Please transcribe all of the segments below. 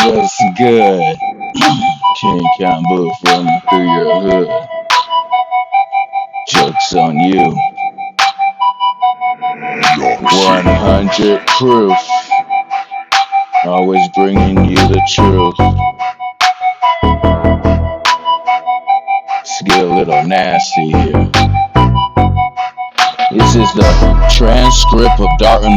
What's good? King-KAMBUF running through your hood. Joke's on you. 100 proof. Always bringing you the truth. Let's get a little nasty here. This is the transcript of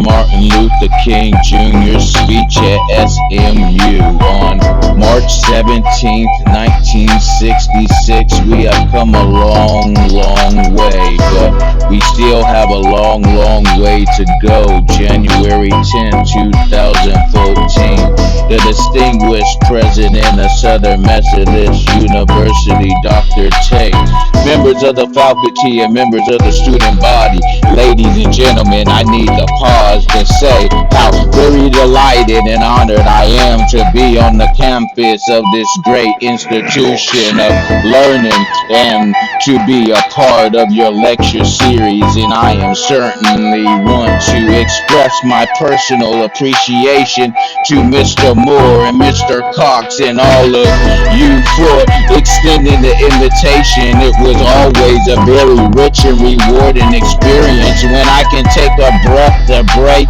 Martin Luther King Jr.'s speech at SMU on March 17th, 1966. We have come a long, long way, but we still have a long, long way to go. January 10, 2014. The distinguished president of Southern Methodist University, Dr. Tate, members of the faculty and members of the student body, ladies and gentlemen, I need to pause to say how very delighted and honored I am to be on the campus of this great institution of learning and to be a part of your lecture series. And I am certainly want to express my personal appreciation to Mr. Moore and Mr. Cox and all of you for extending the invitation. It was always a very rich and rewarding experience when I can take a break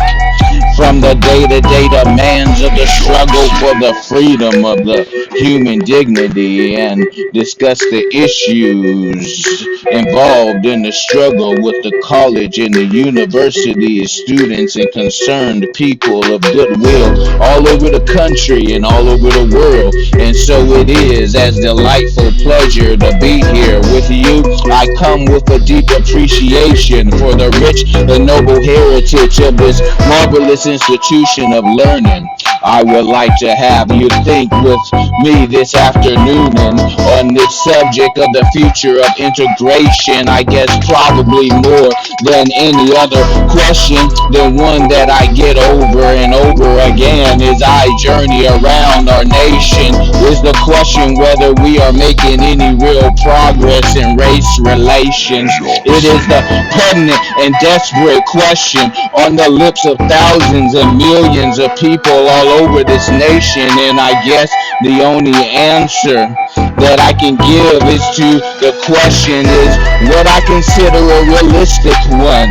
from the day-to-day demands of the struggle for the freedom of the human dignity and discuss the issues involved in the struggle with the college and the university students and concerned people of goodwill all over the country and all over the world. And so it is as delightful pleasure to be here with you. I come with a deep appreciation for the rich and noble heritage of this marvelous institution of learning. I would like to have you think with me this afternoon and on this subject of the future of integration. I guess probably more than any other question, the one that I get over and over again as I journey around our nation is the question whether we are making any real progress in race relations. It is the pertinent and desperate question on the lips of thousands and millions of people all over this nation, and I guess the only answer that I can give is to the question is what I consider a realistic one.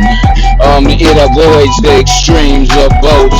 It avoids the extremes of both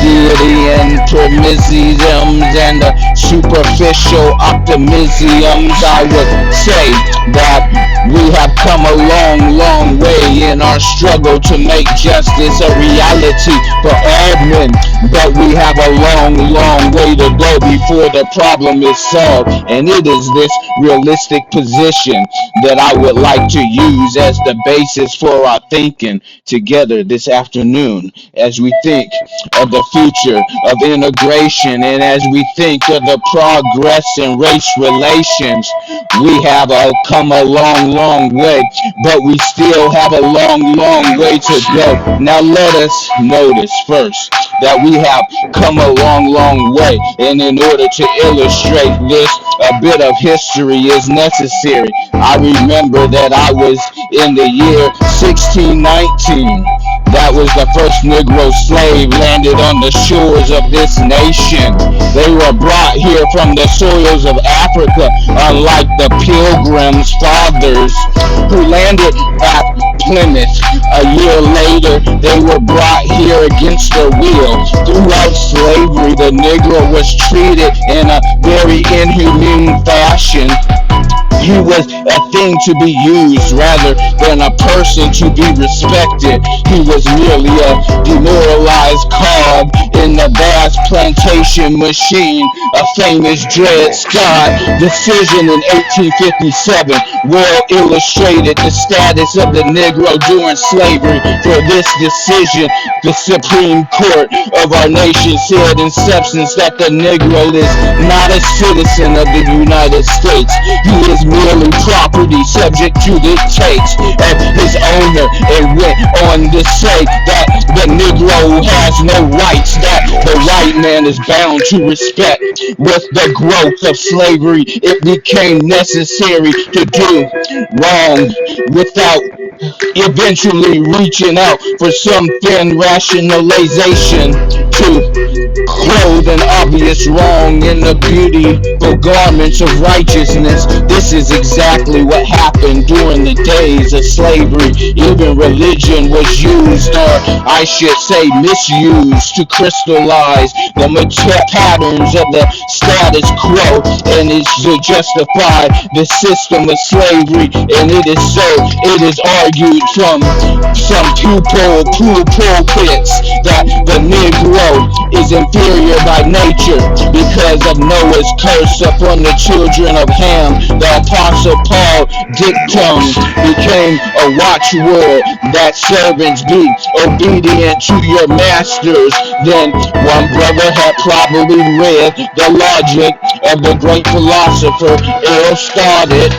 deity and permissivisms and the superficial optimisms. I would say that we have come a long, long way in our struggle to make justice a reality for all men, but we have a long, long way to go before the problem is solved. And it is this realistic position that I would like to use as the basis for our thinking together this afternoon as we think of the future of integration and as we think of the progress in race relations. We have come a long, long way, but we still have a long, long way to go. Now let us notice first that we have come a long, long way, and in order to illustrate this, a bit of history is necessary. I remember that I was in the year 1619. That was the first Negro slave landed on the shores of this nation. They were brought here from the soils of Africa, unlike the Pilgrims' fathers who landed at Plymouth. A year later, they were brought here against their will. Throughout slavery, the Negro was treated in a very inhumane fashion. He was a thing to be used rather than a person to be respected. He was merely a demoralized cog in the vast plantation machine. A famous Dred Scott decision in 1857 well illustrated the status of the Negro during slavery. For this decision, the Supreme Court of our nation said in substance that the Negro is not a citizen of the United States. He is merely property subject to dictates of his owner, and went on to say that the Negro has no rights that the white man is bound to respect. With the growth of slavery, it became necessary to do wrong without eventually reaching out for some thin rationalization to clothed in obvious wrong in the beautiful garments of righteousness. This is exactly what happened during the days of slavery. Even religion was used, or I should say misused, to crystallize the patterns of the status quo, and it's to justify the system of slavery. And it is so, it is argued from some pulpits that the Negro is inferior by nature because of Noah's curse upon the children of Ham. The Apostle Paul dictum became a watchword that servants be obedient to your masters. Then one brother had probably read the logic of the great philosopher Aristotle.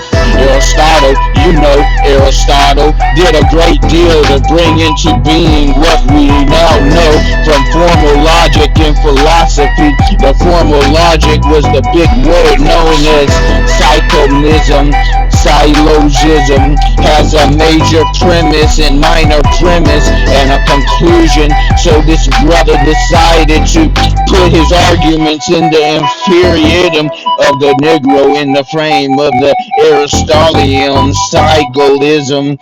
You know, Aristotle did a great deal to bring into being what we now know from formal logic and philosophy. The formal logic was the big word known as psychonism. Syllogism has a major premise and minor premise and a conclusion. So this brother decided to put his arguments in the inferioritum of the Negro in the frame of the Aristotelian psycholism.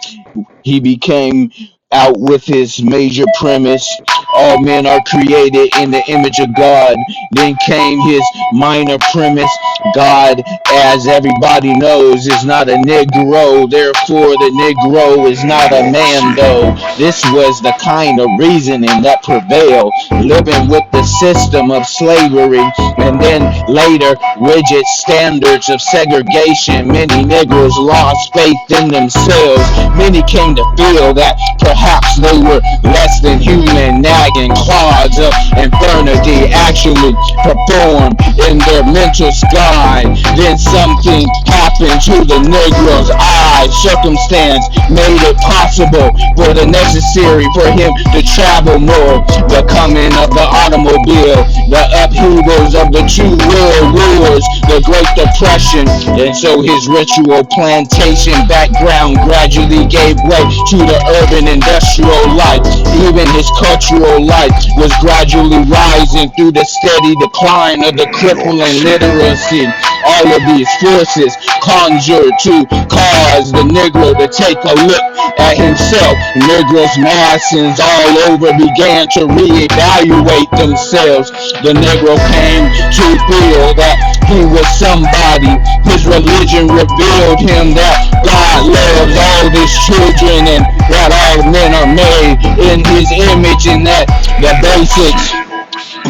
He became out with his major premise: all men are created in the image of God. Then came his minor premise: God, as everybody knows, is not a Negro, therefore the Negro is not a man, though. This was the kind of reasoning that prevailed, living with the system of slavery, and then later rigid standards of segregation. Many Negroes lost faith in themselves. Many came to feel that perhaps they were less than human, nagging claws of infirmity actually performed in their mental sky. Then something happened to the Negro's eyes. Circumstance made it possible for the necessary for him to travel more. The coming of the automobile, the upheavals of the two world wars, the Great Depression, and so his ritual plantation background gradually gave way to the urban industrial life. Even his cultural life was gradually rising through the steady decline of the crippling literacy. All of these forces conjured to cause the Negro to take a look at himself. Negroes masses all over began to reevaluate themselves. The Negro came to feel that he was somebody. His religion revealed him that God loves all his children and that all men are made in his image, and that the basics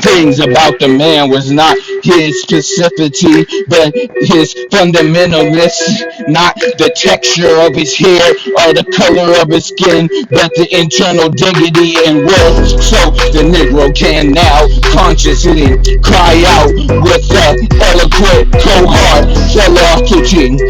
things about the man was not his specificity, but his fundamentalness, not the texture of his hair or the color of his skin, but the internal dignity and worth. So the Negro can now consciously cry out with the eloquent cohort philosophy.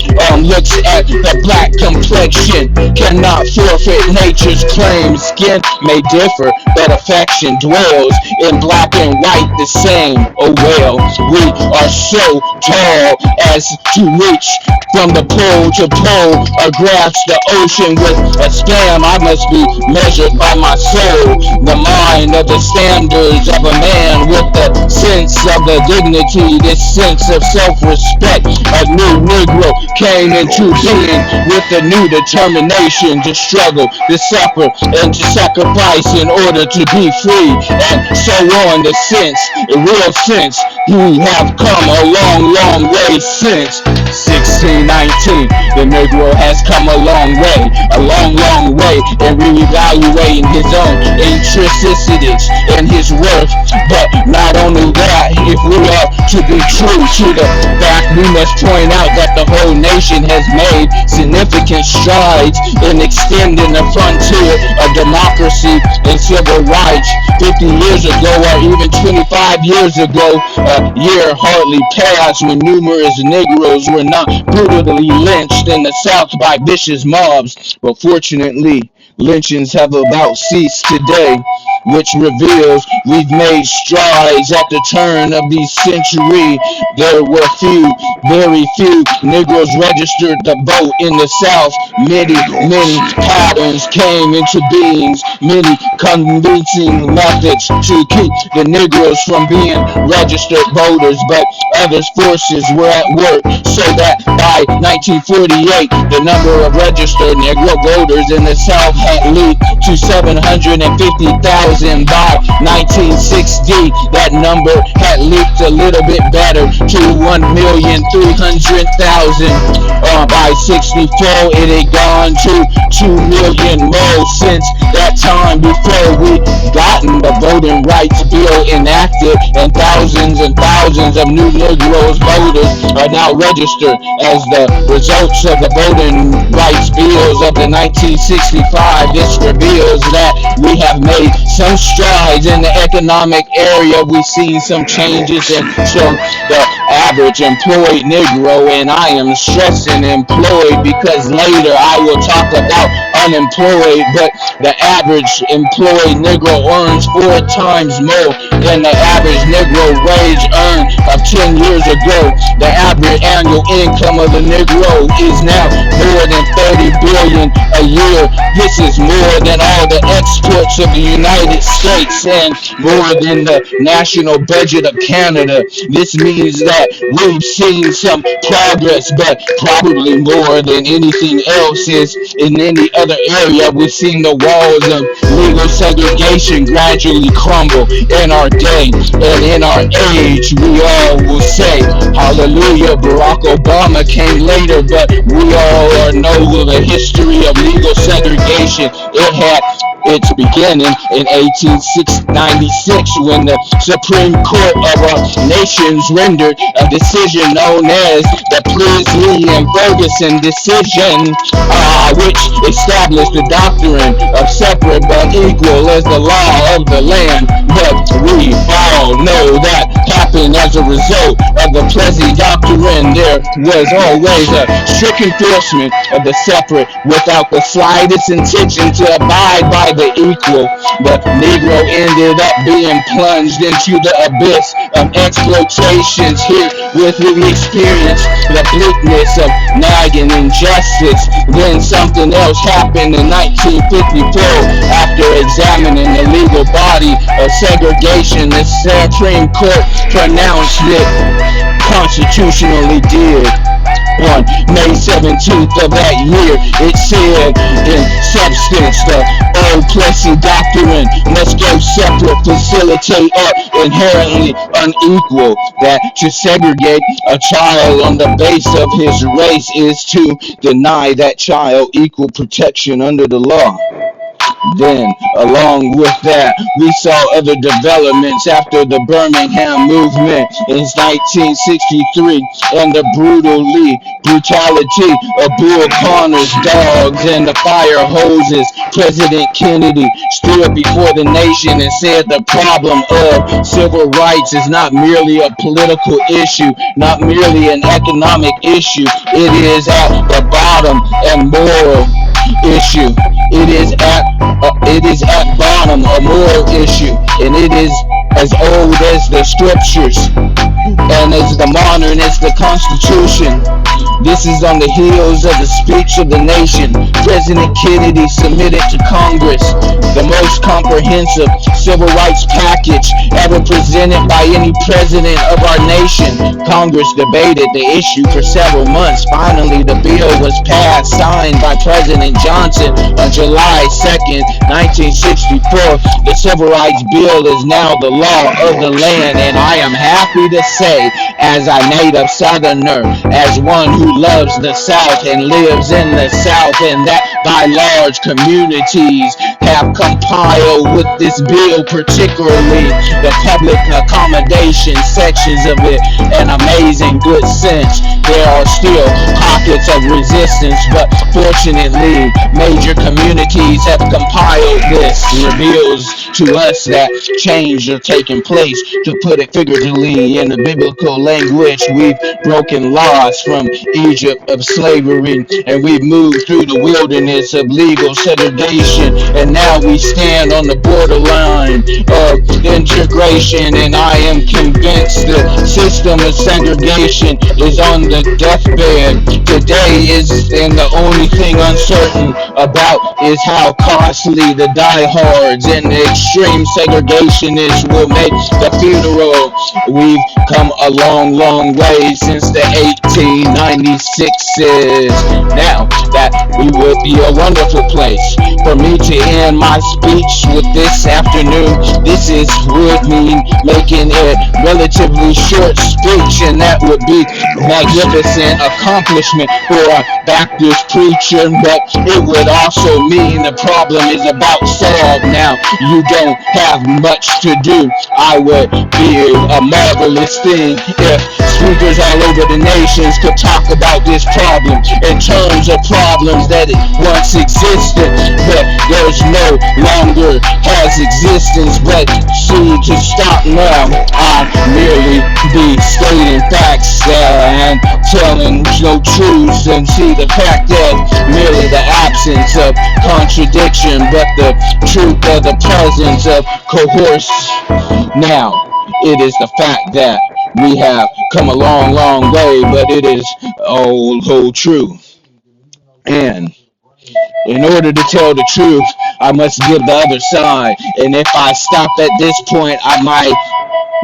Looks at the black complexion, cannot forfeit nature's claims. Skin may differ, but affection dwells in black and white the same. Oh well, we are so tall as to reach from the pole to pole or grasp the ocean with a span. I must be measured by my soul, the mind of the standards of a man with the sense of the dignity, this sense of self-respect. A new Negro came into being with a new determination to struggle, to suffer, and to sacrifice in order to be free, and so on. The sense, the real sense, we have come a long way since 1619. The Negro has come a long way in reevaluating his own intricities and his worth. But not only that, if we are to be true to the fact, we must point out that the whole nation has made significant strides in extending the frontier of democracy and civil rights. 50 years ago, or even 25 years ago, a year hardly passed when numerous Negroes were not brutally lynched in the South by vicious mobs. But fortunately, lynchings have about ceased today. which reveals we've made strides at the turn of the century. There were few, very few Negroes registered to vote in the South. Many patterns came into beings, many convincing methods to keep the Negroes from being registered voters, but other forces were at work so that by 1948, the number of registered Negro voters in the South had leaped to 750,000. By 1960, that number had leaped a little bit better to 1,300,000. By 64, it had gone to 2 million more since that time before we gotten the voting rights bill enacted, and thousands of new Negroes voters are now registered as the results of the voting rights bills of the 1965. This reveals that we have made some strides in the economic area. We've seen some changes in the average employed Negro, and I am stressing employed because later I will talk about unemployed, but the average employed Negro earns 4 times more than the average Negro wage earned of 10 years ago. The average annual income of the Negro is now more than 30 billion a year. This is more than all the exports of the United States and more than the national budget of Canada. This means that we've seen some progress, but probably more than anything else is in any other area. We've seen the walls of legal segregation gradually crumble in our day and in our age. We all will say, hallelujah, Barack Obama came later, but we all know the history of legal segregation. It had its beginning in 1896 when the Supreme Court of our nations rendered a decision known as the Priestley and Ferguson decision, which established the doctrine of separate but equal as the law of the land. But we all know that happened as a result of the Plessy doctrine. There was always a strict enforcement of the separate without the slightest intention to abide by the equal. The Negro ended up being plunged into the abyss of exploitations. Here with we experience the bleakness of nagging injustice. Then something else happened in 1954. After examining the legal body of segregation, the Supreme Court pronounced it constitutionally did. On May 17th of that year, it said in substance the old Plessy doctrine must go separate, facilitate, or inherently unequal. That to segregate a child on the base of his race is to deny that child equal protection under the law. Then, along with that, we saw other developments after the Birmingham movement in 1963 and the brutality of Bull Connor's dogs and the fire hoses. President Kennedy stood before the nation and said the problem of civil rights is not merely a political issue, not merely an economic issue. It is at the bottom and moral issue. It is at bottom a moral issue, and it is as old as the scriptures and as the modern as the Constitution. This is on the heels of the speech of the nation. President Kennedy submitted to Congress the most comprehensive civil rights package ever presented by any president of our nation. Congress debated the issue for several months. Finally, the bill was passed, signed by President Johnson on July 2nd, 1964. The Civil Rights Bill is now the law of the land, and I am happy to say, as a native Southerner, as one who loves the South and lives in the South, and that by large communities have compiled with this bill, particularly the public accommodation sections of it, and amazing good sense. There are still pockets of resistance, but fortunately, major communities have compiled this. Reveals to us that change is taking place. To put it figuratively in the biblical language, we've broken laws from Egypt of slavery, and we've moved through the wilderness minutes of legal segregation, and now we stand on the borderline of integration. And I am convinced the system of segregation is on the deathbed. Today is, and the only thing uncertain about is how costly the diehards and the extreme segregationists will make the funeral. We've come a long, long way since the 1896s. Now that we would be a wonderful place for me to end my speech with this afternoon. This would mean making a relatively short speech, and that would be magnificent accomplishment for a Baptist preacher, but it would also mean the problem is about solved. Now you don't have much to do. I would be a marvelous thing if speakers all over the nations could talk about this problem in terms of problems that it once existed, but there's no longer has existence. But see, to stop now, I merely be stating facts and telling no truths, and see the fact that merely the absence of contradiction, but the truth of the presence of coerce. Now, it is the fact that we have come a long, long way, but it is whole truth. And in order to tell the truth, I must give the other side. And if I stop at this point, I might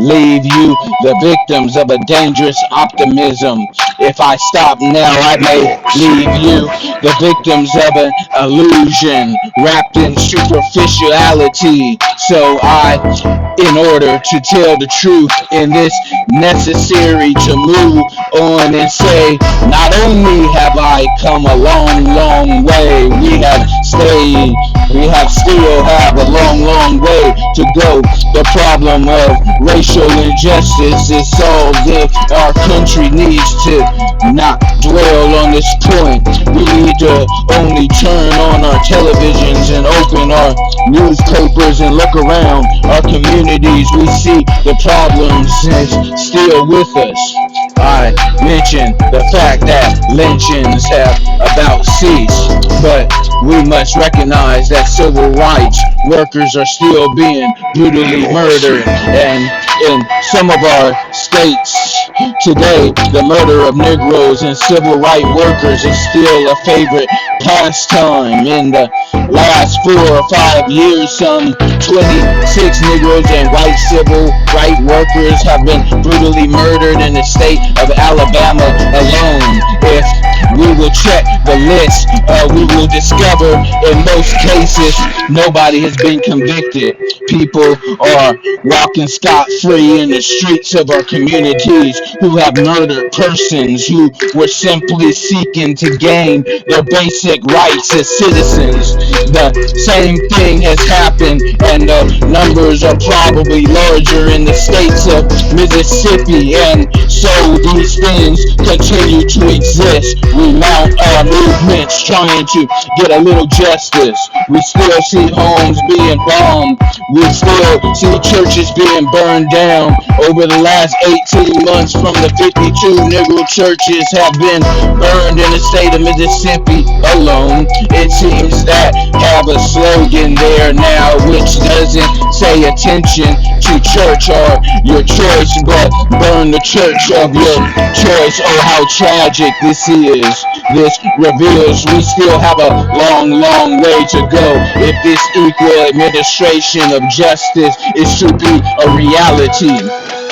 leave you the victims of a dangerous optimism. If I stop now, I may leave you the victims of an illusion wrapped in superficiality. So in order to tell the truth, in this necessary to move on and say, not only have I come a long, long way, we have still have a long, long way to go. The problem of racial injustice is solved if our country needs to not dwell on this point. We need to only turn on our televisions and open our newspapers and look around our communities. We see the problems is still with us. I mentioned the fact that lynchings have about ceased, but we must recognize that civil rights workers are still being brutally murdered, and in some of our states today, the murder of Negroes and civil rights workers is still a favorite pastime. In the last 4 or 5 years, some 26 Negroes and white civil rights workers have been brutally murdered in the state of Alabama alone. If we will check the list, we will discover in most cases nobody has been convicted. People are walking scot-free in the streets of our communities who have murdered persons who were simply seeking to gain their basic rights as citizens. The same thing has happened, and the numbers are probably larger in the states of Mississippi, and so these things continue to exist. We mount our movements trying to get a little justice. We still see homes being bombed. We still see churches being burned down. Over the last 18 months, from the 52 Negro churches have been burned in the state of Mississippi alone. It seems that have a slogan there now which doesn't say attention to church or your choice, but burn the church of your choice. Oh, how tragic this is. This reveals we still have a long, long way to go if this equal administration of justice is to be a reality.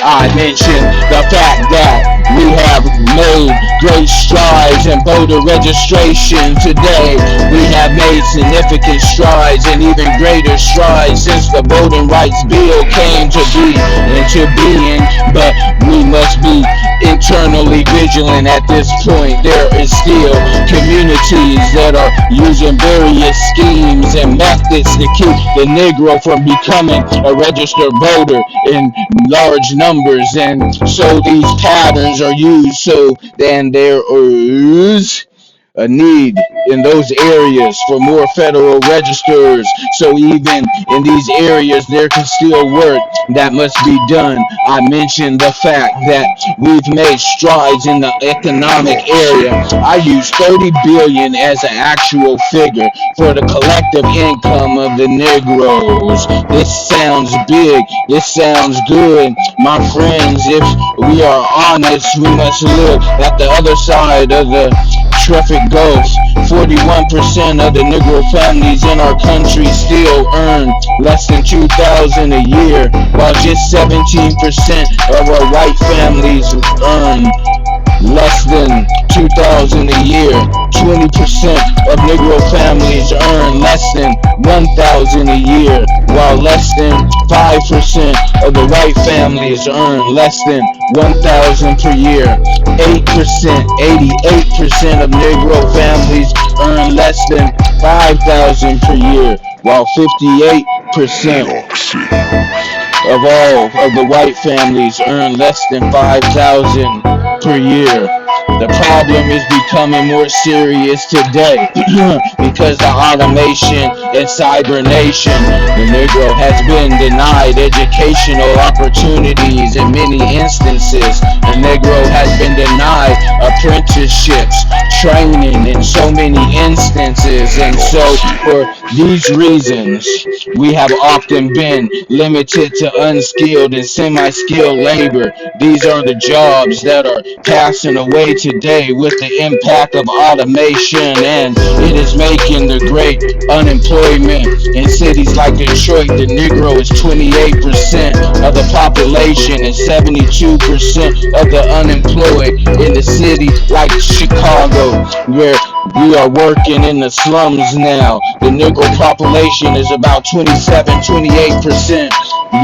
I mentioned the fact that we have made great strides in voter registration today. We have made significant strides and even greater strides since the Voting Rights Bill came to be into being, but we must be internally vigilant at this point. There is still communities that are using various schemes and methods to keep the Negro from becoming a registered voter in large numbers, and so these patterns are used. So then there is a need in those areas for more federal registers. So even in these areas, there can still work that must be done. I mentioned the fact that we've made strides in the economic area. I use 30 billion as an actual figure for the collective income of the Negroes. This sounds big. This sounds good. My friends, if we are honest, we must look at the other side of the traffic gulf. 41% of the Negro families in our country still earn less than 2,000 a year, while just 17% of our white families earn less than 2,000 a year. 20% of Negro families earn less than 1,000 a year, while less than 5% of the white families earn less than 1,000 per year. 8%, 88% of Negro families earn less than 5,000 per year, while 58% of all of the white families earn less than 5,000 per year. The problem is becoming more serious today because of automation and cybernation. The Negro has been denied educational opportunities in many instances. The Negro has been denied apprenticeships, training in so many instances. And so for these reasons, we have often been limited to unskilled and semi-skilled labor. These are the jobs that are passing away today with the impact of automation, and it is making the great unemployment in cities like Detroit. The Negro is 28% of the population and 72% of the unemployed. In the city like Chicago, where we are working in the slums now, the Negro population is about 27, 28%.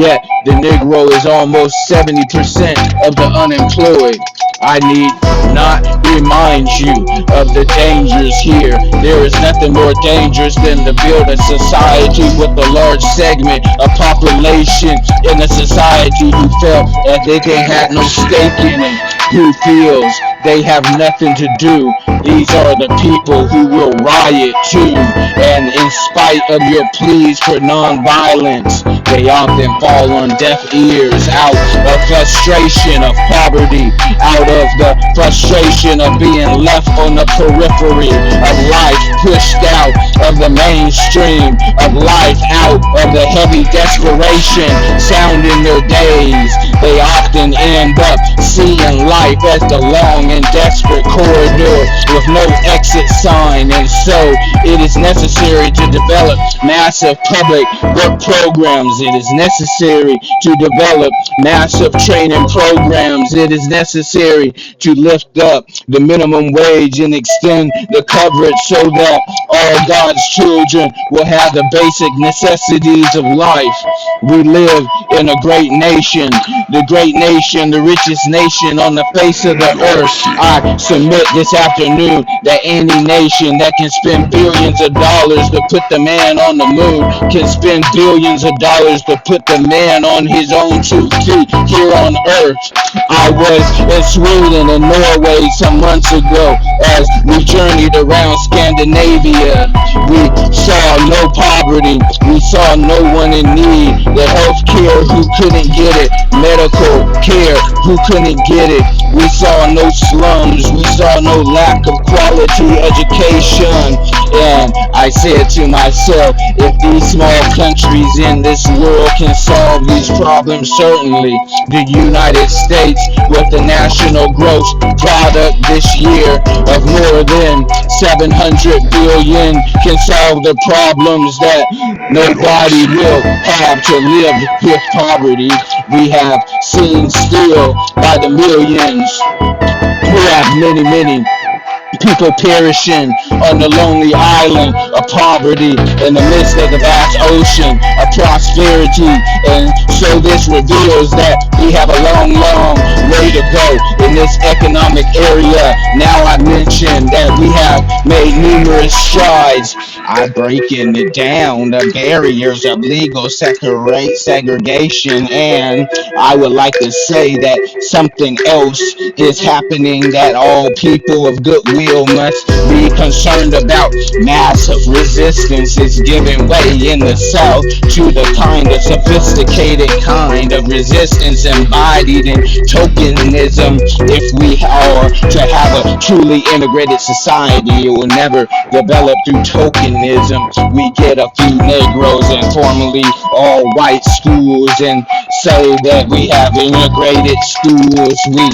Yet the Negro is almost 70% of the unemployed. I need not remind you of the dangers here. There is nothing more dangerous than to build a society with a large segment of population in a society who felt that they had no stake in it, who feels they have nothing to do. These are the people who will riot too. And in spite of your pleas for nonviolence, they often fall on deaf ears out of frustration of poverty, out of the frustration of being left on the periphery of life, pushed out of the mainstream of life, out of the heavy desperation sound in their days. They often end up seeing life as the long and desperate corridor with no exit sign. And so it is necessary to develop massive public work programs. It is necessary to develop massive training programs. It is necessary to lift up the minimum wage and extend the coverage so that all God's children will have the basic necessities of life. We live in a great nation, the great nation, the richest nation on the face of the earth. I submit this afternoon that any nation that can spend billions of dollars to put the man on the moon can spend billions of dollars to put the man on his own 2 feet here on earth. I was in Sweden and Norway some months ago as we journeyed around Scandinavia. We saw no poverty. We saw no one in need. The health care who couldn't get it. Medical care who couldn't get it. We saw no slums. We saw no lack of quality education. And I said to myself, if these small countries in this world can solve these problems, certainly the United States, with the national gross product this year of more than 700 billion, can solve the problems that nobody will have to live with poverty. We have seen still by the millions who have many people perishing on the lonely island of poverty in the midst of the vast ocean of prosperity. And so this reveals that we have a long way to go in this economic area. Now I mentioned that we have made numerous strides. I breaking it down, the barriers of legal segregation, and I would like to say that something else is happening that all people of goodwill must be concerned about. Massive resistance is giving way in the South to the kind of sophisticated kind of resistance embodied in tokenism. If we are to have a truly integrated society, it will never develop through tokenism. We get a few Negroes in formerly all white schools and say that we have integrated schools. We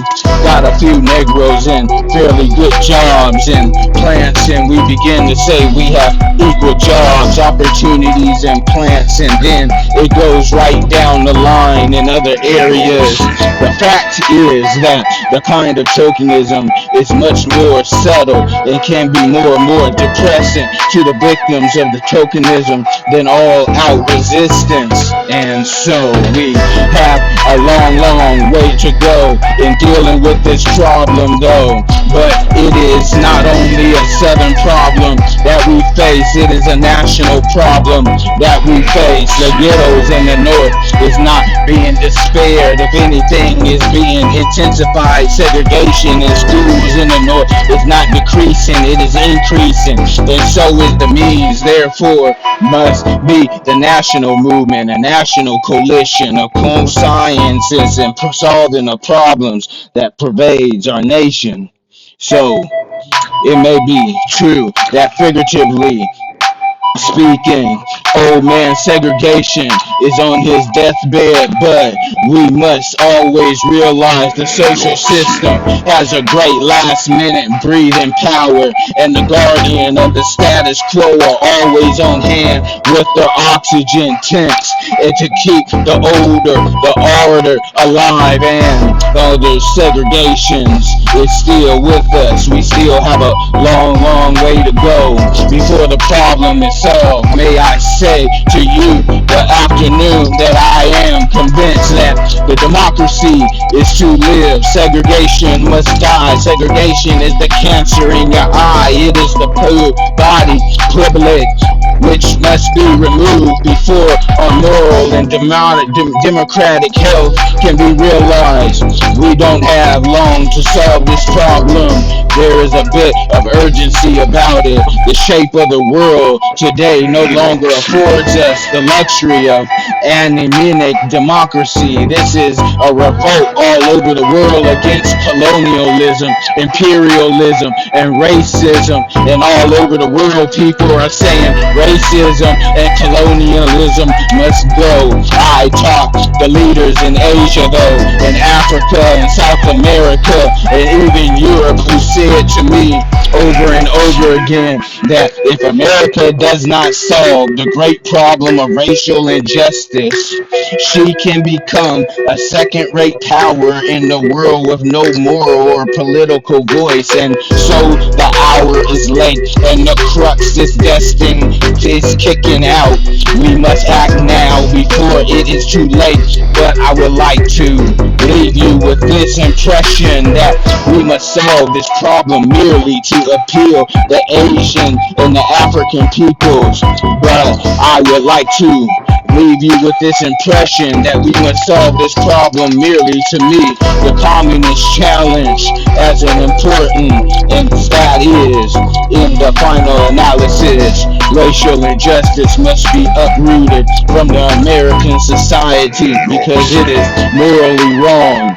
got a few Negroes in fairly good jobs and plants, and we begin to say we have equal jobs, opportunities, and plants, and then it goes right down the line in other areas. The fact is that the kind of tokenism is much more subtle and can be more and more depressing to the victims of the tokenism than all out resistance. And so we have a long, long way to go in dealing with this problem, though. But it is not only a southern problem that we face, it is a national problem that we face. The ghettos in the north is not being despaired. If anything, is being intensified. Segregation in schools in the north is not decreasing, it is increasing. And so is the means. Therefore, must be the national movement, a national coalition of consciences and solving the problems that pervades our nation. So, it may be true that figuratively speaking, old man segregation is on his deathbed, but we must always realize the social system has a great last minute breathing power, and the guardian of the status quo are always on hand with their oxygen tanks and to keep the older, the orator alive, and other segregations is still with us. We still have a long, long way to go before the problem is solved. May I say to you the afternoon that I am convinced that the democracy is to live. Segregation must die. Segregation is the cancer in your eye. It is the body privilege which must be removed before our moral and democratic health can be realized. We don't have long to solve this problem. There is a bit of urgency about it. The shape of the world today no longer affords us the luxury of anemic democracy. This is a revolt all over the world against colonialism, imperialism, and racism. And all over the world, people are saying racism and colonialism must go. I talk the leaders in Asia, though, in Africa and South America, and even Europe, who said to me over and over again that if America does not solve the great problem of racial injustice, she can become a second-rate power in the world with no moral or political voice. And so the hour is late and the crux is destined is kicking out. We must act now before it is too late. But I would like to leave you with this impression that we must solve this problem merely to appeal the Asian and the African peoples. But I would like to leave you with this impression that we must solve this problem merely to meet the communist challenge as an important, and that is, in the final analysis, racial injustice must be uprooted from the American society because it is morally wrong.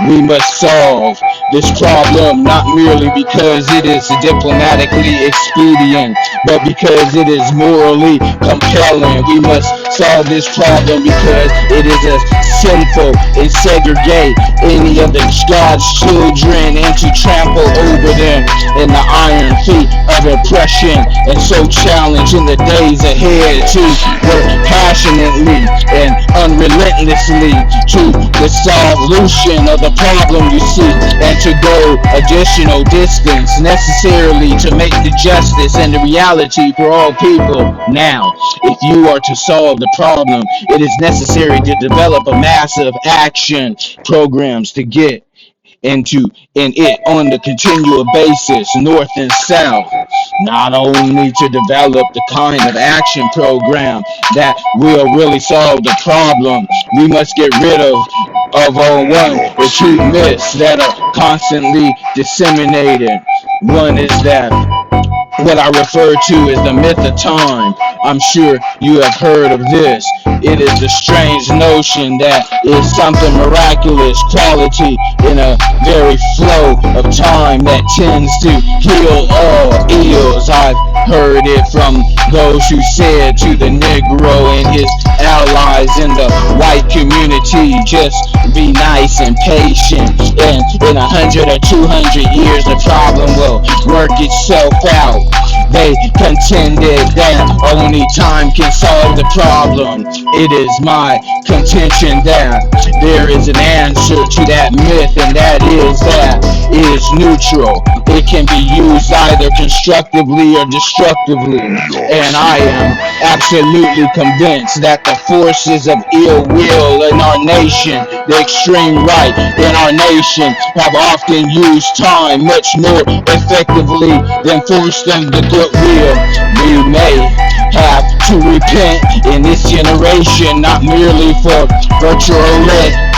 We must solve this problem not merely because it is diplomatically expedient, but because it is morally compelling. We must solve this problem because it is as sinful and segregate any of the God's children and to trample over them in the iron feet of oppression, and so challenge in the days ahead to work passionately and unrelentlessly to the solution of the problem you see, and to go additional distance necessarily to make the justice and the reality for all people. Now, if you are to solve the problem, it is necessary to develop a massive action programs to get in it on the continual basis, north and south. Not only to develop the kind of action program that will really solve the problem, we must get rid of all one or two myths that are constantly disseminated. One is that what I refer to as the myth of time. I'm sure you have heard of this. It is the strange notion that is something miraculous quality in a very flow of time that tends to heal all ills. I've heard it from those who said to the Negro and his allies in the white community, just be nice and patient, and in 100 or 200 years the problem will work itself out. They contended that only time can solve the problem. It is my contention that there is an answer to that myth, and that it is neutral. It can be used either constructively or destructively. And I am absolutely convinced that the forces of ill will in our nation, the extreme right in our nation, have often used time much more effectively than forced them to goodwill. We may have to repent in this generation, not merely for virtual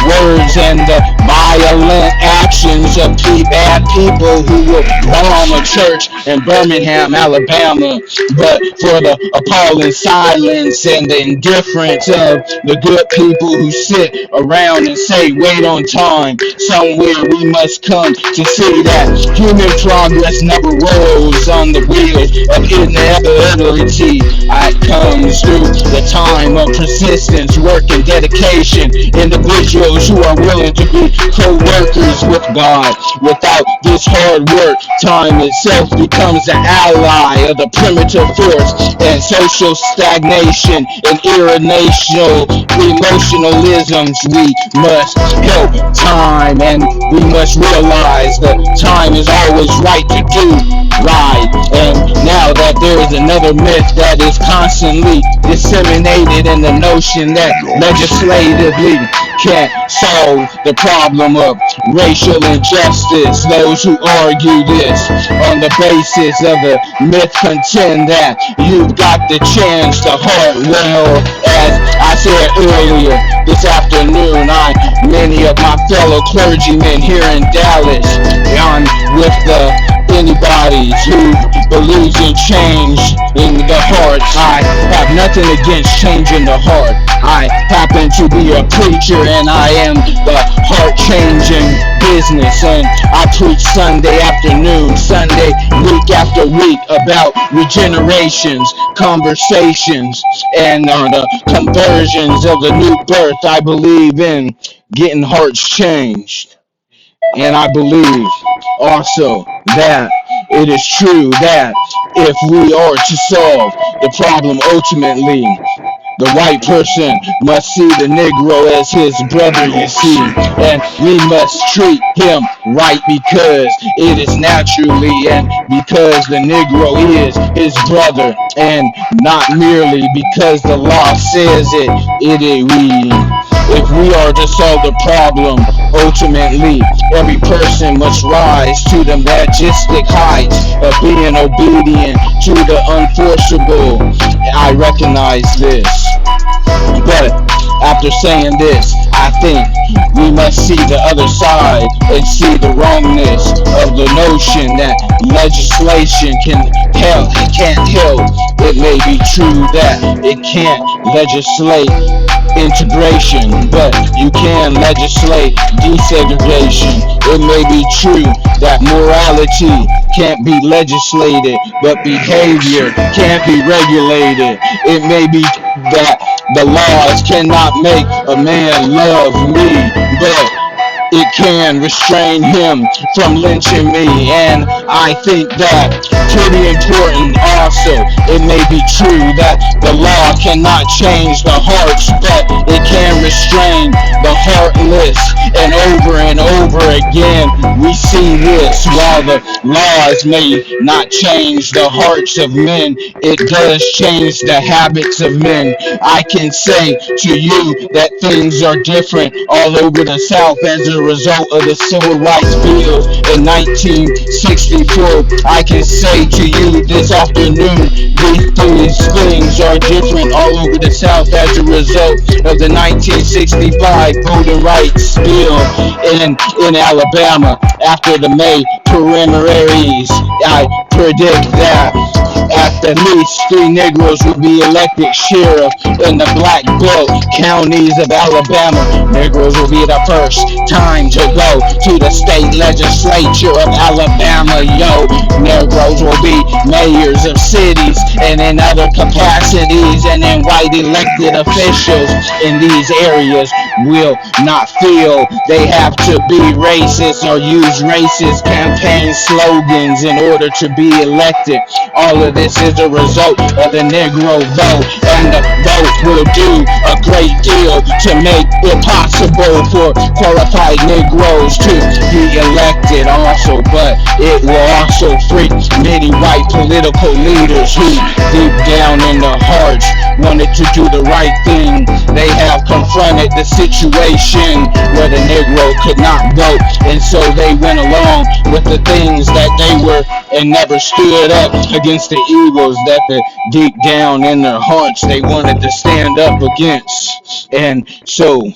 words and the violent actions of bad people who will bomb a church in Birmingham, Alabama, but for the appalling silence and the indifference of the good people who sit around and say, wait on time. Somewhere we must come to see that human progress never rolls on the wheels of inevitability. It comes through the time of persistence, work, and dedication. Individuals who are willing to be co-workers with God. Without this hard work, time itself becomes an ally of the primitive force, and social stagnation and irrational emotionalisms. We must help time, and we must realize that time is always right to do right. And now that there is another myth that is constantly disseminated in the notion that legislatively can't solve the problem of racial injustice. Those who argue this on the basis of a myth contend that you've got the chance to heart well. As I said earlier this afternoon, many of my fellow clergymen here in Dallas, on with anybody who believes in change in the heart. I have nothing against change in the heart. I happen to be a preacher, and I am the heart-changing business, and I preach Sunday afternoon, Sunday week after week about regenerations, conversations, and the conversions of the new birth. I believe in getting hearts changed. And I believe also that it is true that if we are to solve the problem ultimately, the white person must see the Negro as his brother, you see, and we must treat him right because it is naturally, and because the Negro is his brother, and not merely because the law says it. If we are to solve the problem, ultimately, every person must rise to the majestic heights of being obedient to the unforceable. I recognize this. But after saying this, I think we must see the other side and see the wrongness of the notion that legislation can't help. It may be true that it can't legislate integration, but you can legislate desegregation. It may be true that morality can't be legislated, but behavior can't be regulated. It may be that the laws cannot make a man love me, but it can restrain him from lynching me. And I think that pretty important also. It may be true that the law cannot change the hearts, but it can restrain the heartless. And over again, we see this. While the laws may not change the hearts of men, it does change the habits of men. I can say to you that things are different all over the South as a result of the Civil Rights Bill in 1964. I can say to you this afternoon, these things are different all over the South as a result of the 1965 Voting Rights Bill in Alabama. After the May primaries, I predict that at least 3 Negroes will be elected sheriff in the black belt counties of Alabama. Negroes will be the first time to go to the state legislature of Alabama. Yo, Negroes will be mayors of cities and in other capacities, and then white elected officials in these areas will not feel they have to be racist or use racist campaign slogans in order to be elected. All of this is a result of the Negro vote, and the vote will do a great deal to make it possible for qualified Negroes to be elected also, but it will also free many white political leaders who deep down in their hearts wanted to do the right thing. They have confronted the situation where the Negro could not vote, and so they went along with the things that they were and never stood up against the evils that the deep down in their hearts they wanted to stand up against. And so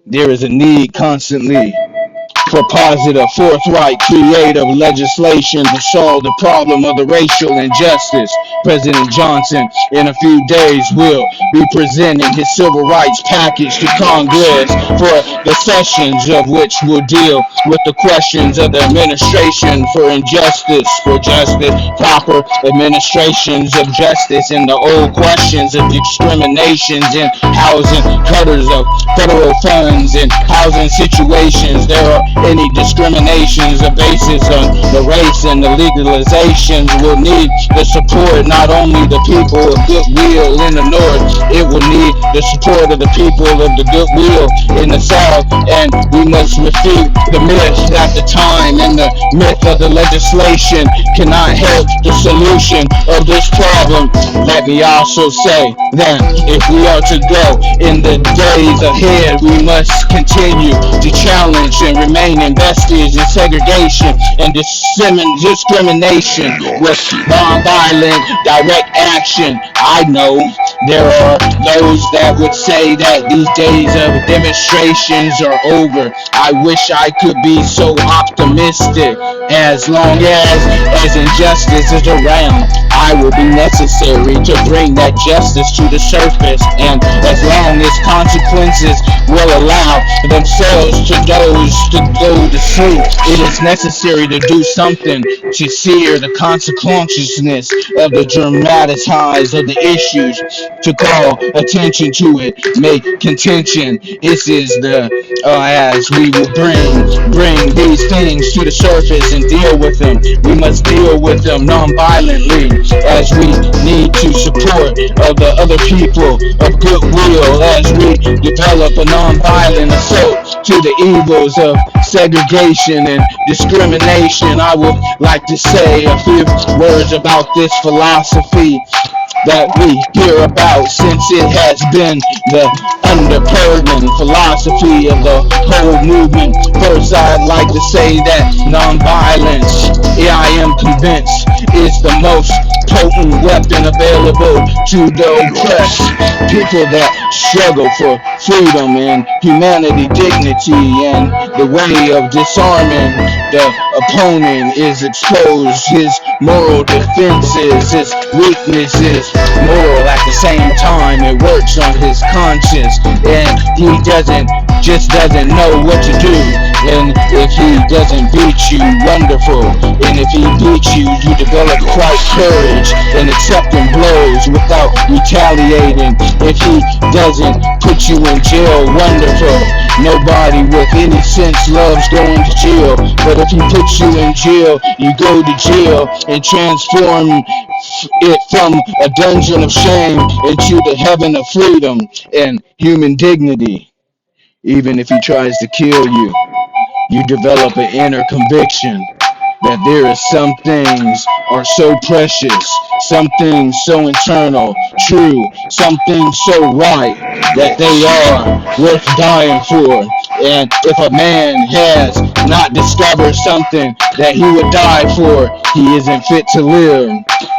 there is a need constantly for positive, forthright, creative legislation to solve the problem of the racial injustice. President Johnson, in a few days, will be presenting his civil rights package to Congress for the sessions of which will deal with the questions of the administration for injustice, for justice, proper administrations of justice, and the old questions of discriminations in housing, cutters of federal funds and housing situations. There are any discriminations are basis on the race, and the legalizations will need the support not only the people of goodwill in the north, it will need the support of the people of the goodwill in the south. And we must refute the myth that the time and the myth of the legislation cannot help the solution of this problem. Let me also say that if we are to go in the days ahead, we must continue to challenge and remain invested in segregation and discrimination with nonviolent direct action. I know there are those that would say that these days of demonstrations are over. I wish I could be so optimistic. As long as injustice is around, I will be necessary to bring that justice to the surface, and as long as consequences will allow themselves to those to go to sleep, it is necessary to do something to sear the consequentiousness of the dramatize of the issues, to call attention to it, make contention. This is the as we will bring these things to the surface and deal with them. We must deal with them non-violently, as we need to support of the other people of goodwill as we develop a non-violent assault to the evils of segregation and discrimination. I would like to say a few words about this philosophy that we hear about, since it has been the undergirding philosophy of the whole movement. First, I'd like to say that nonviolence, I am convinced, is the most potent weapon available to the oppressed. People that struggle for freedom and humanity, dignity, and the way of disarming the opponent is exposed. His moral defenses, his weaknesses, moral at the same time. It works on his conscience, and he doesn't know what to do. And if he doesn't beat you, wonderful. And if he beats you, you develop quite courage in accepting blows without retaliating. If he doesn't put you in jail, wonderful. Nobody with any sense loves going to jail. But if he puts you in jail, you go to jail and transform it from a dungeon of shame into the heaven of freedom and human dignity. Even if he tries to kill you, you develop an inner conviction that there is some things are so precious, some things so internal, true, some things so right that they are worth dying for. And if a man has not discovered something that he would die for, he isn't fit to live.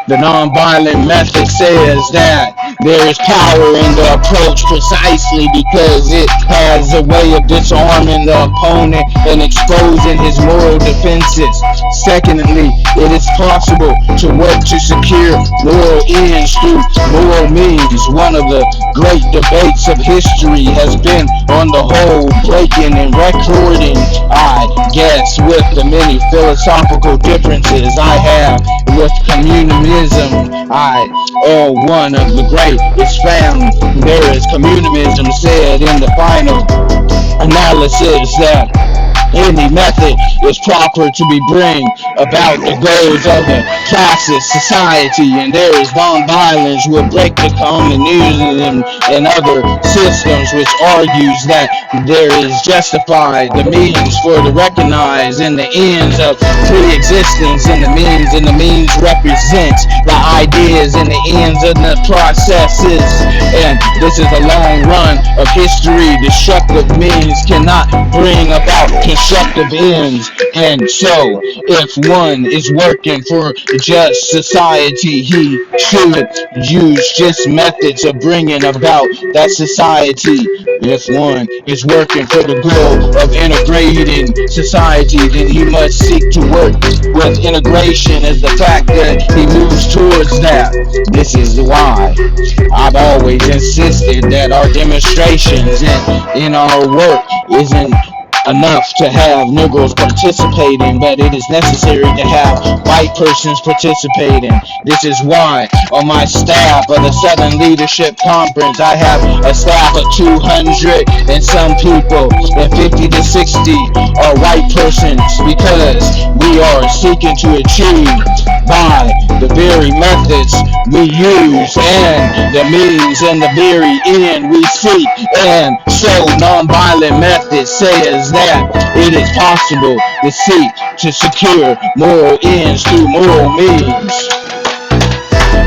The nonviolent method says that there is power in the approach precisely because it has a way of disarming the opponent and exposing his moral defenses. Secondly, it is possible to work to secure moral ends through moral means. One of the great debates of history has been on the whole breaking and recording, I guess, with the many philosophical differences I have with communalism. One of the great is found. There is communalism said in the final analysis that any method is proper to be bring about the goals of the classes society, and there is non-violence will break the communism and other systems, which argues that there is justified the means for the recognize and the ends of pre-existence, and the means represents the ideas and the ends of the processes. And this is a long run of history. Destructive means cannot bring about constructive ends. And so, if one is working for just society, he should use just methods of bringing about that society. If one is working for the goal of integrating society, then he must seek to work with integration as the fact that he moves towards that. This is why I've always insisted that our demonstrations and in our work isn't enough to have Negroes participating, but it is necessary to have white persons participating. This is why on my staff of the Southern Leadership Conference, I have a staff of 200 and some people, and 50 to 60 are white persons, because we are seeking to achieve by the very methods we use and the means and the very end we seek. And so nonviolent method says that it is possible to seek to secure moral ends through moral means.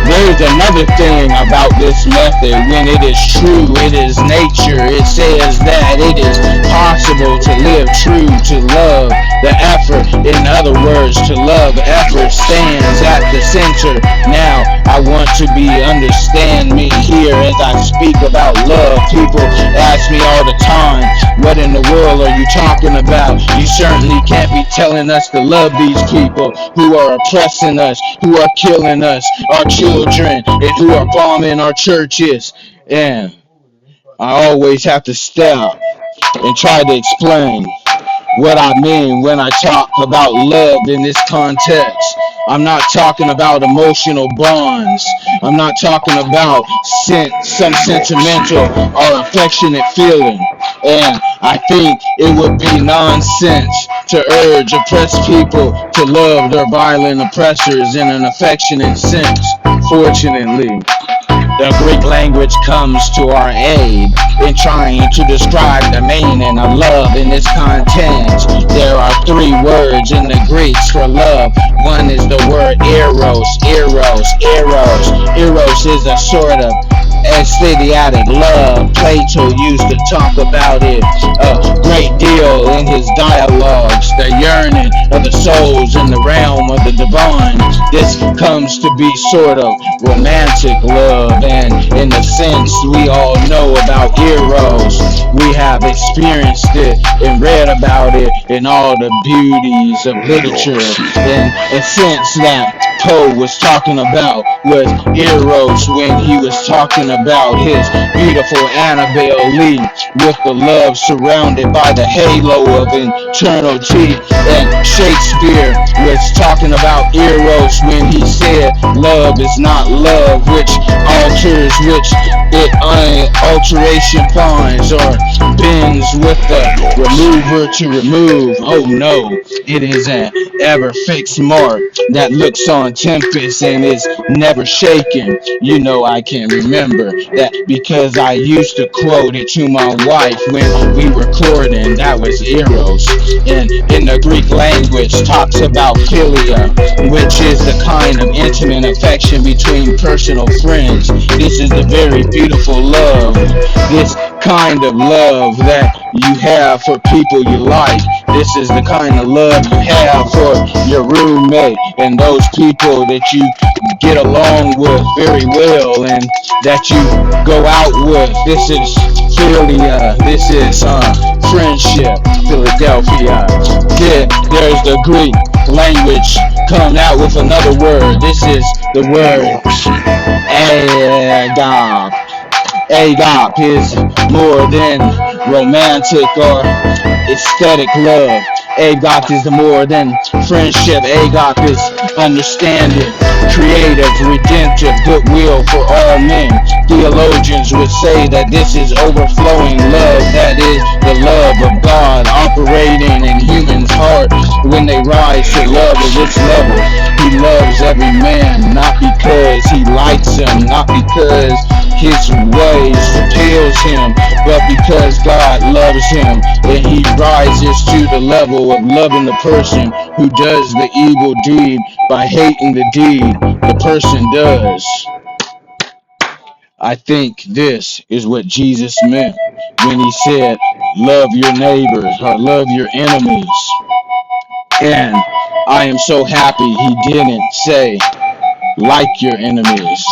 There's another thing about this method. When it is true, it is nature. It says that it is possible to live true to love the effort. In other words, to love effort stands at the center. Now, I want to understand me here as I speak about love. People ask me all the time, what in the world are you talking about? You certainly can't be telling us to love these people who are oppressing us, who are killing us, our children, and who are bombing our churches. And I always have to stop and try to explain what I mean when I talk about love in this context. I'm not talking about emotional bonds. I'm not talking about some sentimental or affectionate feeling. And I think it would be nonsense to urge oppressed people to love their violent oppressors in an affectionate sense. Fortunately, the Greek language comes to our aid in trying to describe the meaning of love in this context. There are three words in the Greeks for love. One is the word eros. Eros is a sort of aesthetic love. Plato used to talk about it a great deal in his dialogues. The yearning of the souls in the realm of the divine. This comes to be sort of romantic love, and in the sense we all know about eros, we have experienced it and read about it in all the beauties of literature. In a sense that Poe was talking about was Eros when he was talking about his beautiful Annabelle Lee with the love surrounded by the halo of eternity. And Shakespeare was talking about Eros when he said love is not love, which alters, which it alteration finds or bends with the remover to remove. Oh no, it is an ever fixed mark that looks on tempest and is never shaken. You know, I can remember that because I used to quote it to my wife when we were courting. That was Eros. And in the Greek language talks about philia, which is the kind of intimate affection between personal friends. This is the very beautiful love. This kind of love that you have for people you like. This is the kind of love you have for your roommate and those people that you get along with very well and that you go out with. This is philia. This is friendship. Philadelphia. There's the Greek language coming out with another word. This is the word agape. Agape is more than romantic or aesthetic love. Agape is more than friendship. Agape is understanding, creative, redemptive, goodwill for all men. Theologians would say that this is overflowing love, that is the love of God operating in humans' heart when they rise to love at this level. He loves every man, not because he likes him, not because his ways repels him, but because God loves him and he rises to the level of loving the person who does the evil deed by hating the deed the person does. I think this is what Jesus meant when he said, love your neighbors or love your enemies. And I am so happy he didn't say, like your enemies.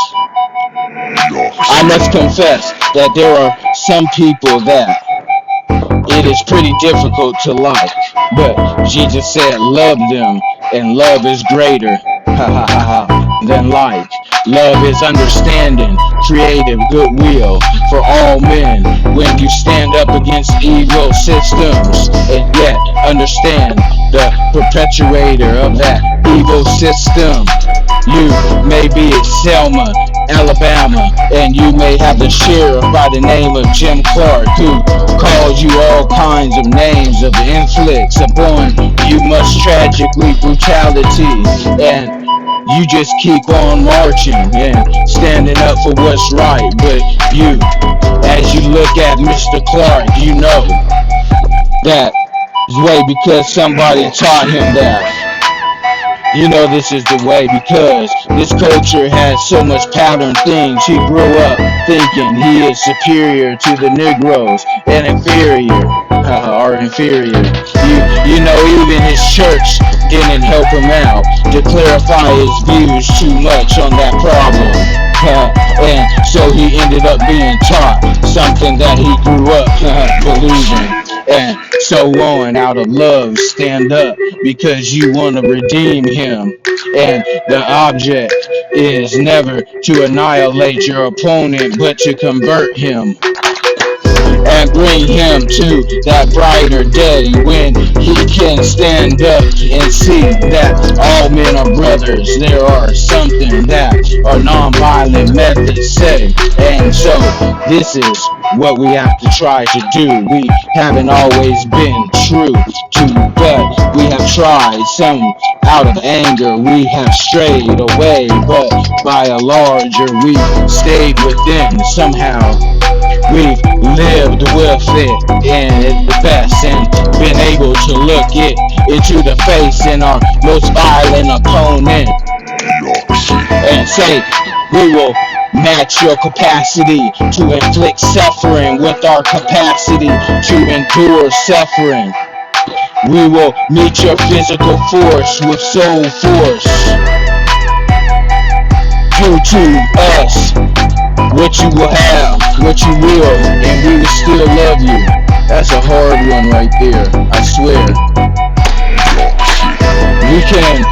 I must confess that there are some people that it is pretty difficult to like, but Jesus said love them, and love is greater than like. Love is understanding, creative goodwill for all men. When you stand up against evil systems and yet understand the perpetuator of that evil system. You may be at Selma, Alabama, and you may have the sheriff by the name of Jim Clark who calls you all kinds of names of inflicts upon you much tragically brutality, and you just keep on marching and standing up for what's right. But you, as you look at Mr. Clark, you know that is way because somebody taught him that. You know this is the way because this culture has so much patterned things. He grew up thinking he is superior to the Negroes and inferior. You know, even his church didn't help him out to clarify his views too much on that problem. And so he ended up being taught something that he grew up believing. And so on, out of love, stand up because you want to redeem him. And the object is never to annihilate your opponent, but to convert him and bring him to that brighter day when he can stand up and see that all men are brothers. There are something that our nonviolent methods say, and so this is what we have to try to do. We haven't always been true to, but we have tried. Some out of anger we have strayed away, but by a larger we stayed within. Somehow we've lived with it and the best and been able to look it into the face in our most violent opponent and say we will match your capacity to inflict suffering with our capacity to endure suffering. We will meet your physical force with soul force. Do to us what you will have, what you will, and we will still love you. That's a hard one right there, I swear. We can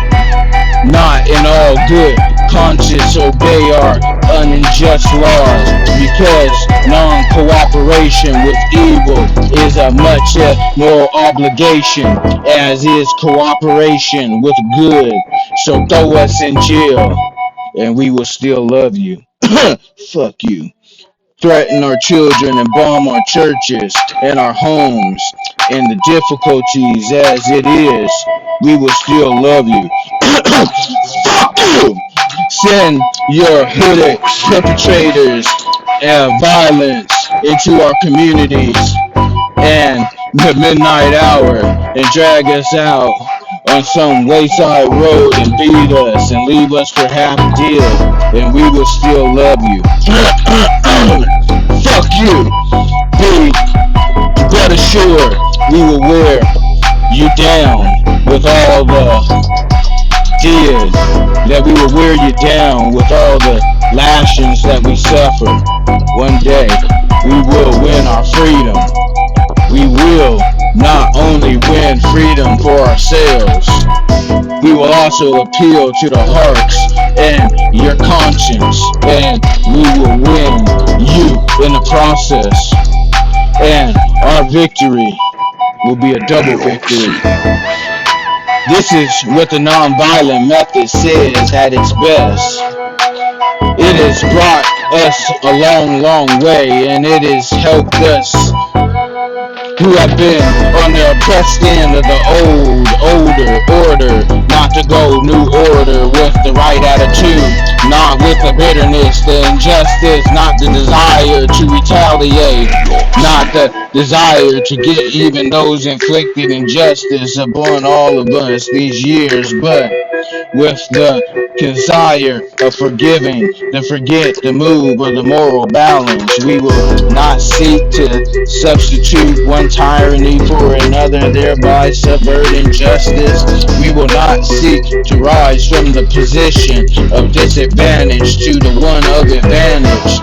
not in all all good conscience obey our unjust laws, because non-cooperation with evil is a much moral obligation, as is cooperation with good. So throw us in jail, and we will still love you. Fuck you. Threaten our children and bomb our churches and our homes, and the difficulties as it is, we will still love you. Fuck you! Send your hooded perpetrators of violence into our communities and the midnight hour and drag us out on some wayside road and beat us and leave us for half dead, and we will still love you. Fuck you. Be but assured we will wear you down with all the did, that we will wear you down with all the lashings that we suffer. One day we will win our freedom. We will not only win freedom for ourselves, we will also appeal to the hearts and your conscience, and we will win you in the process. And our victory will be a double victory. This is what the nonviolent method says at its best. It has brought us a long, long way, and it has helped us who have been on the oppressed end of the older order, not to go new order with the right attitude, not with the bitterness, the injustice, not the desire to retaliate, not the desire to get even those inflicted injustice upon all of us these years, but with the desire of forgiving, to forget the move of the moral balance. We will not seek to substitute one tyranny for another, thereby subverting justice. We will not seek to rise from the position of disadvantage to the one of advantage.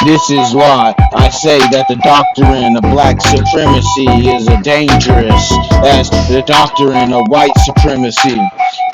This is why I say that the doctrine of black supremacy is as dangerous as the doctrine of white supremacy.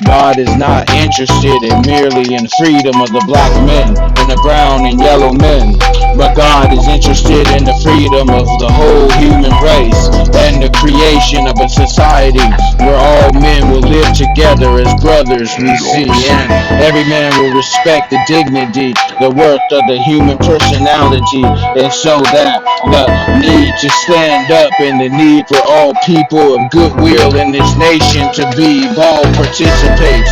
God is not interested merely in freedom of the black men and the brown and yellow men, but God is interested in the freedom of the whole human race and the creation of a society where all men will live together as brothers, we see, and every man will respect the dignity, the worth of the human personality, and so that the need to stand up and the need for all people of goodwill in this nation to be involved participate.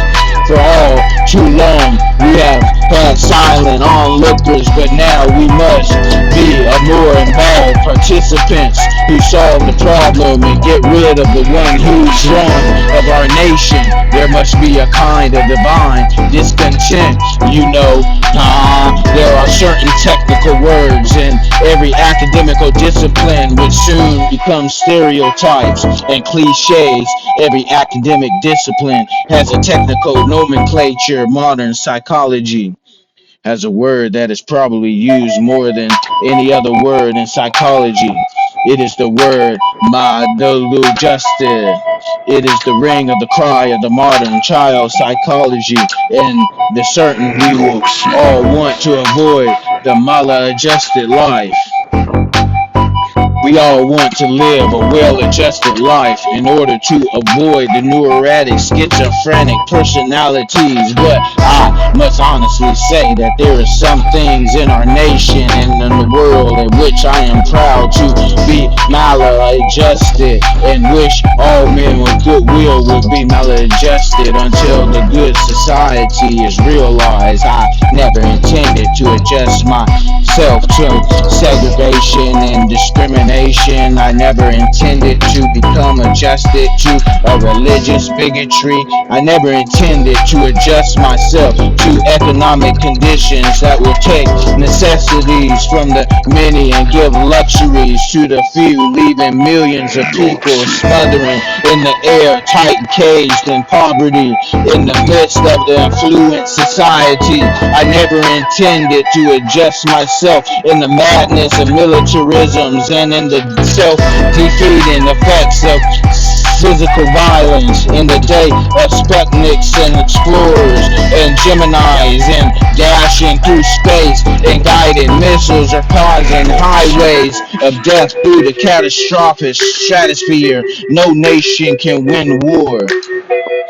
For all too long we have had silent onlookers, but now we must be a more involved participants who solve the problem and get rid of the one who's wrong of our nation. There must be a kind of divine discontent, you know. There are certain technical words in every academical discipline which soon become stereotypes and cliches. Every academic discipline has a technical nomenclature. Modern psychology has a word that is probably used more than any other word in psychology. It is the word maladjusted. It is the ring of the cry of the modern child psychology, and the certain we will all want to avoid the maladjusted life. We all want to live a well-adjusted life in order to avoid the neurotic, schizophrenic personalities, but I must honestly say that there are some things in our nation and in the world in which I am proud to be maladjusted, and wish all men with goodwill would be maladjusted until the good society is realized. I never intended to adjust myself to segregation and discrimination. I never intended to become adjusted to a religious bigotry. I never intended to adjust myself to economic conditions that will take necessities from the many and give luxuries to the few, leaving millions of people smothering in the airtight caged in poverty in the midst of the affluent society. I never intended to adjust myself in the madness of militarisms and in the self-defeating effects of physical violence in the day of Sputniks and explorers and Geminis and dashing through space and guided missiles are causing highways of death through the catastrophic stratosphere. No nation can win war.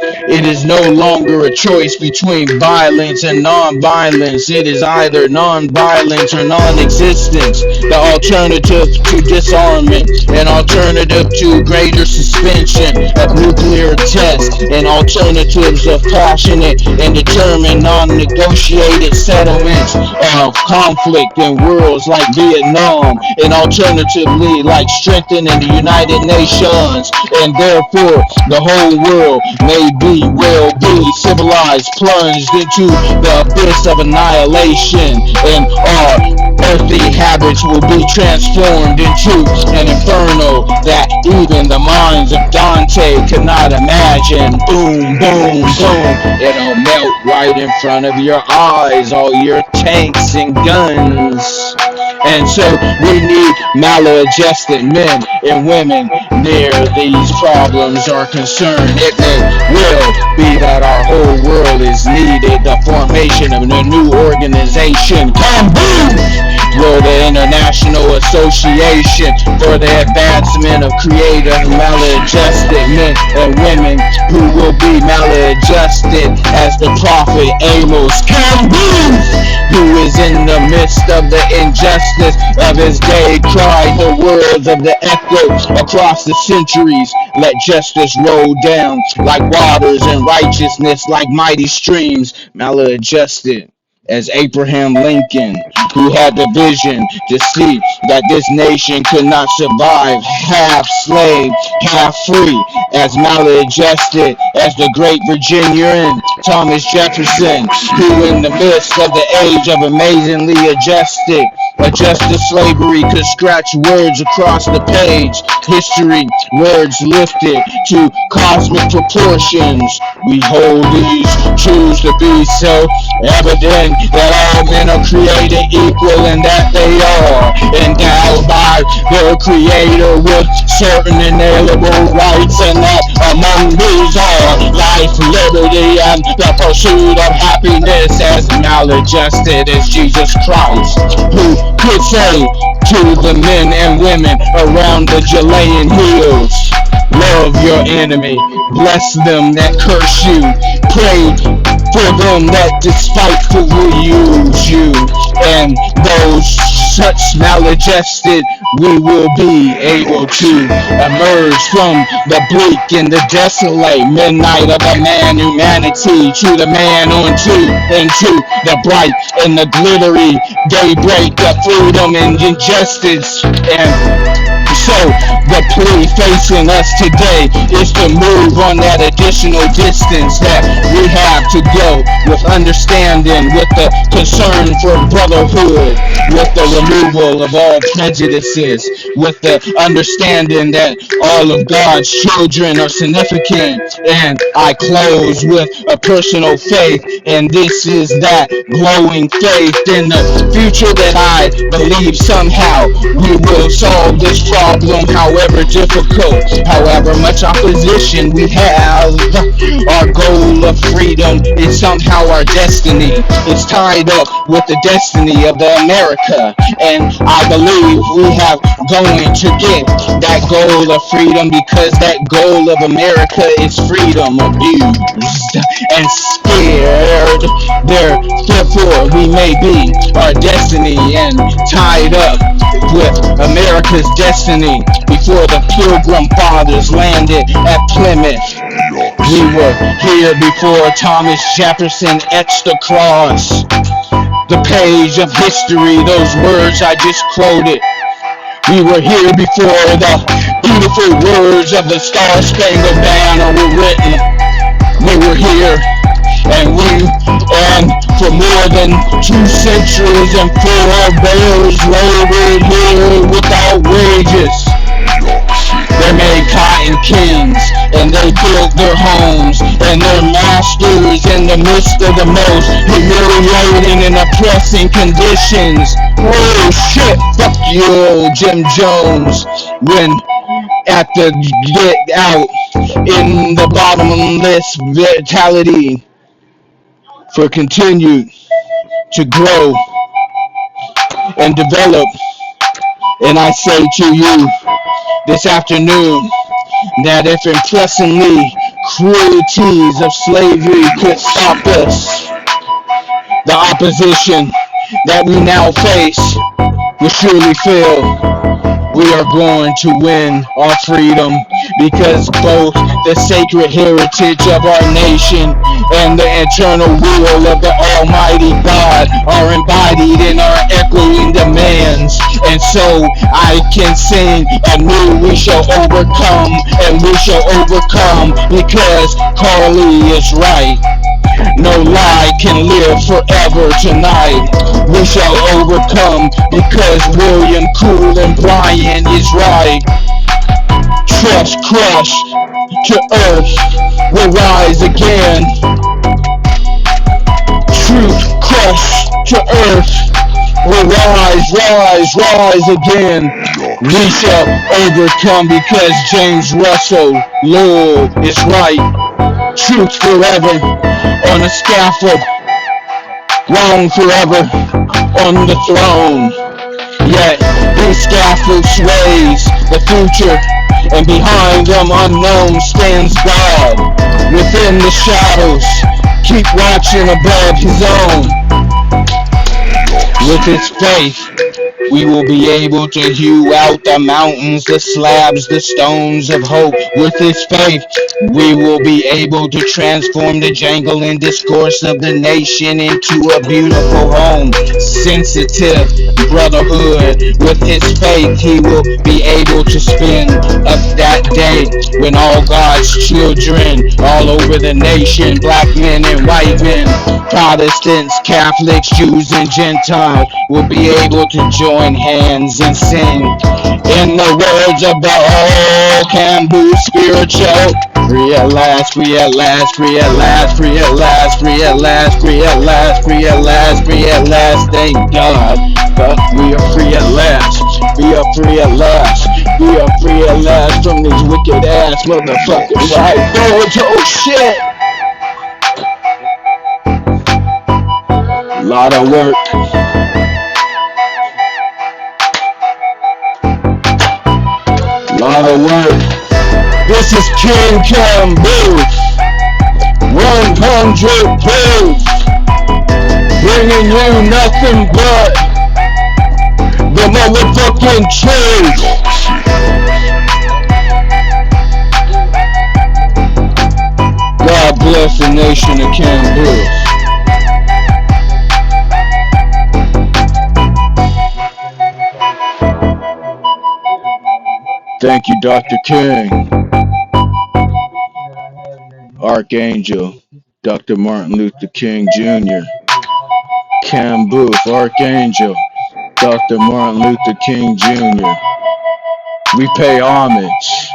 It is no longer a choice between violence and non-violence. It is either non-violence or non-existence. The alternative to disarmament, an alternative to greater suspension of nuclear tests, and alternatives of passionate and determined non-negotiated settlements of conflict in worlds like Vietnam, and alternatively like strengthening the United Nations, and therefore the whole world may will be civilized, plunged into the abyss of annihilation, and our earthly habits will be transformed into an inferno that even the minds of Dante could not imagine. Boom, boom, boom. It'll melt right in front of your eyes, all your tanks and guns. And so we need maladjusted men and women near these problems are concerned. It will be that our whole world is needed. The formation of a new organization, KING-KAMBUF, will the International Association for the Advancement of Creative Maladjusted Men and Women, who will be maladjusted as the prophet Amos. KING-KAMBUF, who is in the midst of the injustice of his day, cried the words of the echo across the centuries. Let justice roll down like waters and righteousness like mighty streams. Maladjusted as Abraham Lincoln, who had the vision to see that this nation could not survive half slave, half free, as maladjusted as the great Virginian Thomas Jefferson, who in the midst of the age of amazingly adjusted slavery could scratch words across the page, history, words lifted to cosmic proportions. We hold these truths to be so evident that all men are created equal and that they are endowed by their creator with certain inalienable rights, and that among these are life, liberty, and the pursuit of happiness, as maladjusted as Jesus Christ, who could say to the men and women around the Julian hills, love your enemy, bless them that curse you, pray for them that despitefully use you, and those such maladjusted we will be able to emerge from the bleak and the desolate midnight of a man humanity to the man into the bright and the glittery daybreak of freedom and injustice. And so the plea facing us today is to move on that additional distance that we have to go, with understanding, with the concern for brotherhood, with the removal of all prejudices, with the understanding that all of God's children are significant. And I close with a personal faith, and this is that glowing faith in the future that I believe somehow we will solve this problem, however difficult, however much opposition we have. Our goal of freedom is somehow our destiny. It's tied up with the destiny of the America, and I believe we have going to get that goal of freedom, because that goal of America is freedom abused and scared. Therefore, we may be our destiny and tied up with America's destiny before the Pilgrim Fathers landed at Plymouth. We were here before Thomas Jefferson etched across the page of history those words I just quoted. We were here before the beautiful words of the Star-Spangled Banner were written. We were here, and for more than 2 centuries and 4 bears labored here without wages. They're made cotton kings, and they built their homes, and they're masters in the midst of the most humiliating and oppressing conditions. Oh shit, fuck you, Jim Jones. When at the get out in the bottomless vitality for continued to grow and develop. And I say to you this afternoon that if impressingly cruelties of slavery could stop us, the opposition that we now face will surely fail. We are going to win our freedom because both the sacred heritage of our nation and the eternal will of the Almighty God are embodied in our echoing demands. And so I can sing anew, we shall overcome, and we shall overcome because Carly is right. No lie can live forever tonight. We shall overcome because William Cool and Brian is right. Trust crushed to earth will rise again. Truth crushed to earth will rise again. We shall overcome because James Russell Lowell is right. Truth forever on a scaffold, wrong forever on the throne. Yet these scaffold sways the future, and behind them unknown stands God. Within the shadows, keep watching above his own. With his faith, we will be able to hew out the mountains, the slabs, the stones of hope. With his faith, we will be able to transform the jangle and discourse of the nation into a beautiful home. Sensitive brotherhood. With his faith, he will be able to spend up that day when all God's children all over the nation, black men and white men, Protestants, Catholics, Jews, and Gentiles, will be able to join hands and sing in the words of the old KING-KAMBUF spiritual. Free at last, free at last, free at last, free at last, free at last, free at last, free at last, free at last, thank God. But we are free at last, we are free at last, we are free at last from these wicked ass motherfuckers. Right, oh shit. Lot of work. Lot of work. This is KING-KAMBUF 100 proof, bringing you nothing but the motherfucking truth. God bless the nation of KING-KAMBUF. Thank you, Dr. King, Archangel, Dr. Martin Luther King Jr., KING-KAMBUF, Archangel, Dr. Martin Luther King Jr. We pay homage.